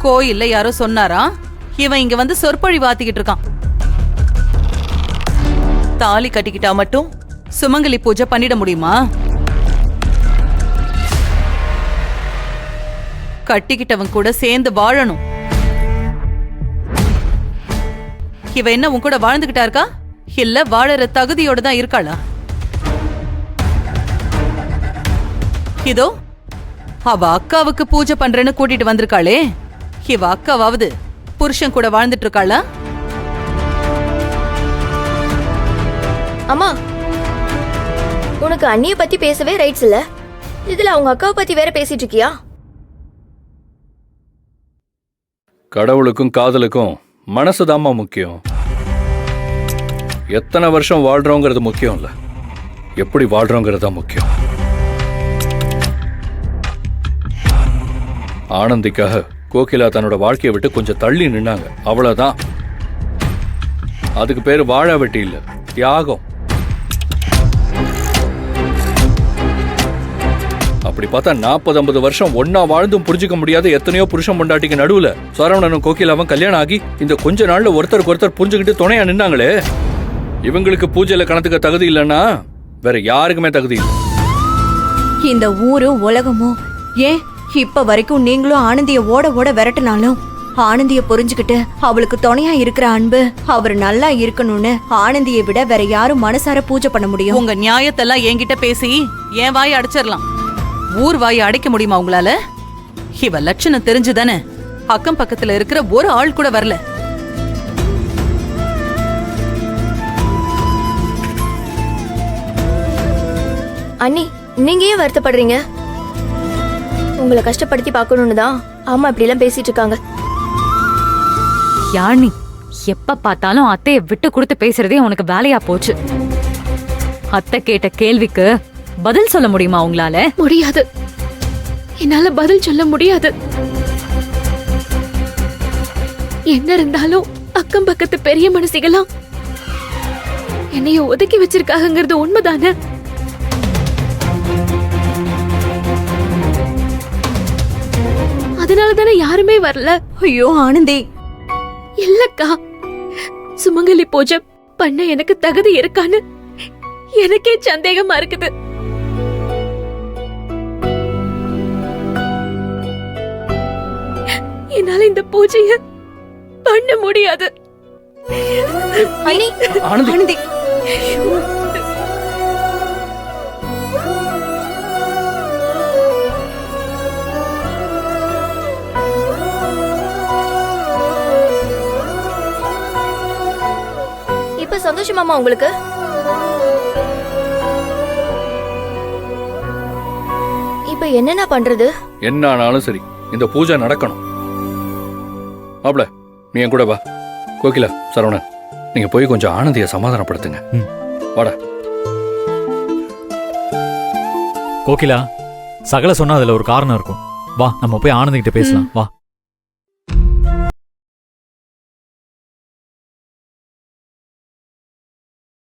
கோயில்ல யாரோ சொன்னாரா இவன் இங்க வந்து சொற்பொழி வாத்திக்கிட்டு இருக்கான். தாலி கட்டிக்கிட்டா மட்டும் சுமங்கலி பூஜை பண்ணிட முடியுமா? கட்டிக்கிட்டவன் கூட சேர்ந்து வாழணும். இவ என்ன உன் கூட வாழ்ந்துகிட்டா இருக்கா இல்ல வாழற தகுதியோட தான் இருக்காளா? இதோ அவ அக்காவுக்கு பூஜை பண்றேன்னு கூட்டிட்டு வந்திருக்காளே, இவ அக்காவாவது புருஷன் கூட வாழ்ந்துட்டு இருக்காளா? அம்மா, உனக்கு அண்ணிய பத்தி பேசவே ரைட்ஸ் இல்ல, இதுல அவங்க அக்காவை பத்தி வேற பேசிட்டு இருக்கியா? கடவுளுக்கும் காதலுக்கும் மனசுதாம்மா முக்கியம். எத்தனை வருஷம் வாழ்றோங்கிறது முக்கியம் இல்ல, எப்படி வாழ்றோங்கிறது தான் முக்கியம். ஆனந்திக்காக கோகிலா தன்னோட வாழ்க்கையை விட்டு கொஞ்சம் தள்ளி நின்னாங்க, அவ்வளவுதான். அதுக்கு பேரு வாழ வெட்டி இல்ல, தியாகம். அப்படி பார்த்தா 40-50 வருஷம் ஒன்னா வாழ்ந்தும் புரிஞ்சுக்க முடியாத எத்தனையோ புருஷன் பொண்டாட்டிக்கு நடுவுல சரவணனும் கோகிலாவும் கல்யாணம் ஆகி இந்த கொஞ்ச நாள்ல ஒருத்தருக்கு ஒருத்தர் புரிஞ்சுக்கிட்டு துணையா நின்னாங்களே. இவங்களுக்கு பூஜையில கணத்துக்க தகுதி இல்லைன்னா வேற யாருக்குமே தகுதி இல்லை. இந்த ஊரும் உலகமும் ஏன் இப்ப வரைக்கும் நீங்களும் ஆனந்திய ஓட ஓட விரட்டினாலும் ஆனந்திய புரிஞ்சுக்கிட்டு அவளுக்கு துணையா இருக்கிற அன்பு அவர் நல்லா இருக்கணும்னு ஆனந்தியை விட வேற யாரும் மனசார பூஜை பண்ண முடியும்? உங்க நியாயத்தெல்லாம் என்கிட்ட பேசி என் வாயை அடைச்சிடலாம், ஊர் வாயை அடைக்க முடியுமா உங்களால? இவ லட்சணம் தெரிஞ்சுதானே அக்கம் பக்கத்துல இருக்கிற ஒரு ஆள் கூட வரல. அண்ணி, நீங்க ஏன் வருத்தப்படுறீங்க? உங்களை கஷ்டப்படுத்தி பார்க்கணும்னு தான் அம்மா இப்படி எல்லாம் பேசிட்டு இருக்காங்க. யாழ்னி, எப்ப பார்த்தாலும் அத்தைய விட்டு கொடுத்து பேசுறதே உனக்கு வேலையா போச்சு. அத்தை கேட்ட கேள்விக்கு பதில் சொல்ல முடியுமா உங்களால? முடியாது, என்னால பதில் சொல்ல முடியாது. என்ன இருந்தாலும் அக்கம் பக்கத்து பெரிய மனசிகளாம் என்னைய ஒதுக்கி வச்சிருக்காங்கிறது உண்மைதானே? அதனால தானே யாருமே வரல. ஐயோ ஆனந்தி, இல்லக்கா, சுமங்கலி பூஜை பண்ண எனக்கு தகுதி இருக்கான்னு எனக்கே சந்தேகமா இருக்குது. என்னால இந்த பூஜைய பண்ண முடியாது. அண்ணி, ஆனந்தி, இப்ப சந்தோஷமாமா உங்களுக்கு? இப்ப என்னென்ன பண்றது? என்ன ஆனாலும் சரி இந்த பூஜை நடக்கணும். மாப்ள, நீ என் கூட வா. கோகிலா, சரவணன், நீங்க போய் கொஞ்சம் ஆனந்திய சமாதானப்படுத்துங்க. வாடா. கோகிலா, சகல சொன்னா அதுல ஒரு காரணம் இருக்கும். வா, நம்ம போய் ஆனந்திகிட்ட பேசலாம். வா.